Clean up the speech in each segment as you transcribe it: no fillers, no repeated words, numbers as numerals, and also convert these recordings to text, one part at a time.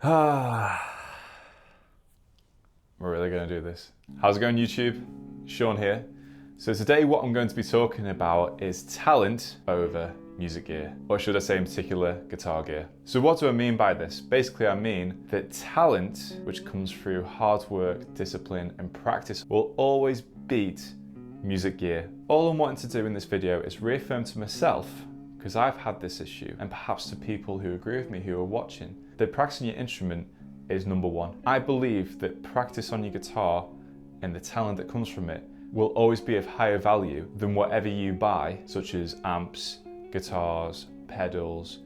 Ah, we're really going to do this. How's it going, YouTube? Sean here. So today what I'm going to be talking about is talent over music gear, or should I say in particular, guitar gear. So what do I mean by this? Basically I mean that talent, which comes through hard work, discipline and practice, will always beat music gear. All I'm wanting to do in this video is reaffirm to myself, because I've had this issue, and perhaps to people who agree with me who are watching, that practicing your instrument is number one. I believe that practice on your guitar and the talent that comes from it will always be of higher value than whatever you buy, such as amps, guitars, pedals,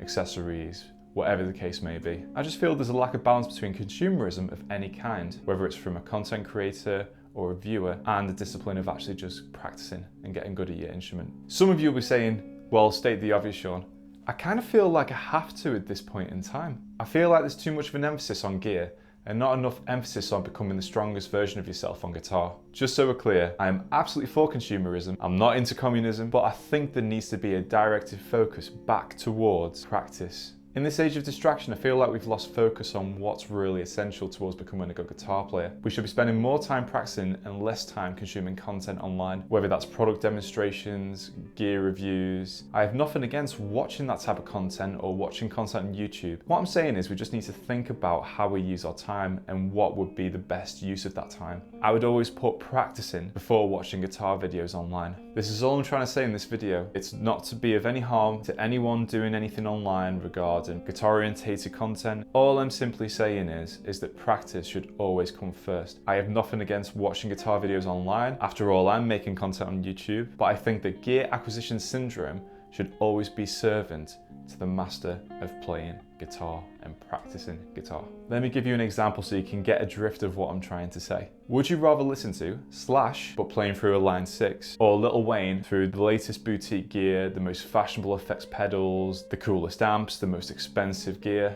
accessories, whatever the case may be. I just feel there's a lack of balance between consumerism of any kind, whether it's from a content creator or a viewer, and the discipline of actually just practicing and getting good at your instrument. Some of you will be saying, well, state the obvious, Sean. I kind of feel like I have to at this point in time. I feel like there's too much of an emphasis on gear and not enough emphasis on becoming the strongest version of yourself on guitar. Just so we're clear, I am absolutely for consumerism. I'm not into communism, but I think there needs to be a directed focus back towards practice. In this age of distraction, I feel like we've lost focus on what's really essential towards becoming a good guitar player. We should be spending more time practicing and less time consuming content online, whether that's product demonstrations, gear reviews. I have nothing against watching that type of content or watching content on YouTube. What I'm saying is we just need to think about how we use our time and what would be the best use of that time. I would always put practicing before watching guitar videos online. This is all I'm trying to say in this video. It's not to be of any harm to anyone doing anything online regarding guitar-orientated content. All I'm simply saying is that practice should always come first. I have nothing against watching guitar videos online. After all, I'm making content on YouTube, but I think that gear acquisition syndrome should always be servant to the master of playing guitar and practicing guitar. Let me give you an example so you can get a drift of what I'm trying to say. Would you rather listen to Slash but playing through a Line 6, or Lil Wayne through the latest boutique gear, the most fashionable effects pedals, the coolest amps, the most expensive gear?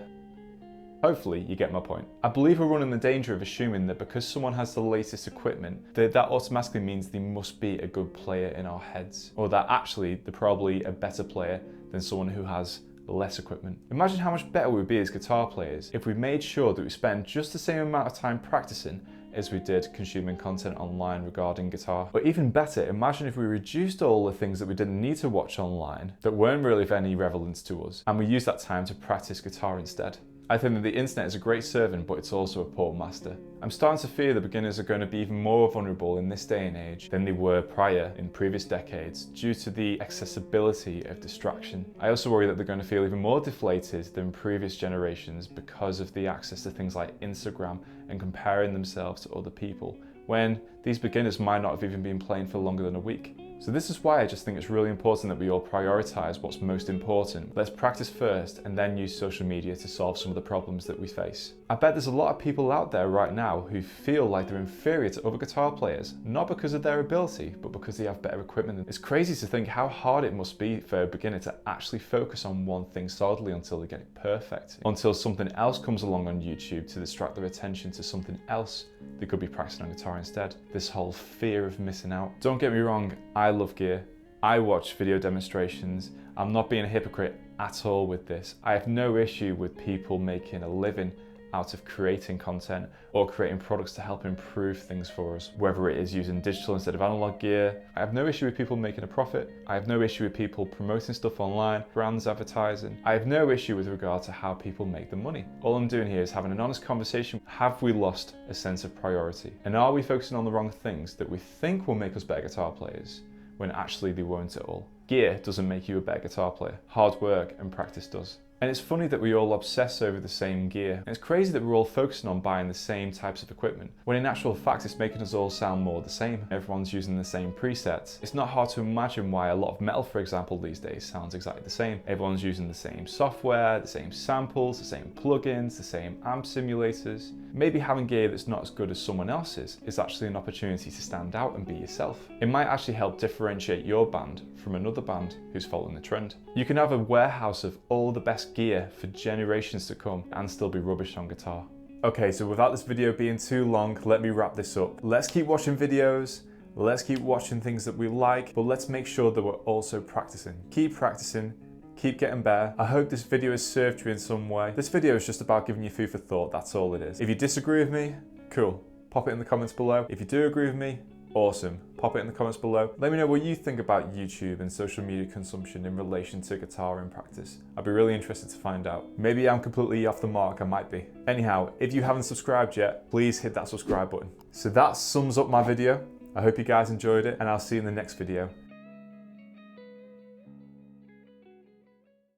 Hopefully you get my point. I believe we're running the danger of assuming that because someone has the latest equipment, that automatically means they must be a good player in our heads, or that actually they're probably a better player than someone who has less equipment. Imagine how much better we would be as guitar players if we made sure that we spend just the same amount of time practicing as we did consuming content online regarding guitar. Or even better, imagine if we reduced all the things that we didn't need to watch online that weren't really of any relevance to us, and we used that time to practice guitar instead. I think that the internet is a great servant, but it's also a poor master. I'm starting to fear that beginners are going to be even more vulnerable in this day and age than they were prior in previous decades due to the accessibility of distraction. I also worry that they're going to feel even more deflated than previous generations because of the access to things like Instagram and comparing themselves to other people, when these beginners might not have even been playing for longer than a week. So this is why I just think it's really important that we all prioritize what's most important. Let's practice first and then use social media to solve some of the problems that we face. I bet there's a lot of people out there right now who feel like they're inferior to other guitar players, not because of their ability, but because they have better equipment. It's crazy to think how hard it must be for a beginner to actually focus on one thing solidly until they get it perfect, until something else comes along on YouTube to distract their attention to something else they could be practicing on guitar instead. This whole fear of missing out. Don't get me wrong, I love gear. I watch video demonstrations. I'm not being a hypocrite at all with this. I have no issue with people making a living out of creating content or creating products to help improve things for us, whether it is using digital instead of analog gear. I have no issue with people making a profit. I have no issue with people promoting stuff online, brands advertising. I have no issue with regard to how people make the money. All I'm doing here is having an honest conversation. Have we lost a sense of priority? And are we focusing on the wrong things that we think will make us better guitar players when actually they won't at all? Gear doesn't make you a better guitar player. Hard work and practice does. And it's funny that we all obsess over the same gear. And it's crazy that we're all focusing on buying the same types of equipment, when in actual fact it's making us all sound more the same. Everyone's using the same presets. It's not hard to imagine why a lot of metal, for example, these days sounds exactly the same. Everyone's using the same software, the same samples, the same plugins, the same amp simulators. Maybe having gear that's not as good as someone else's is actually an opportunity to stand out and be yourself. It might actually help differentiate your band from another band who's following the trend. You can have a warehouse of all the best gear for generations to come and still be rubbish on guitar. Okay, so without this video being too long, let me wrap this up. Let's keep watching videos, let's keep watching things that we like, but let's make sure that we're also practicing. Keep practicing, keep getting better. I hope this video has served you in some way. This video is just about giving you food for thought, that's all it is. If you disagree with me, cool. Pop it in the comments below. If you do agree with me, awesome. Pop it in the comments below. Let me know what you think about YouTube and social media consumption in relation to guitar in practice. I'd be really interested to find out. Maybe I'm completely off the mark, I might be. Anyhow, if you haven't subscribed yet, please hit that subscribe button. So that sums up my video. I hope you guys enjoyed it, and I'll see you in the next video.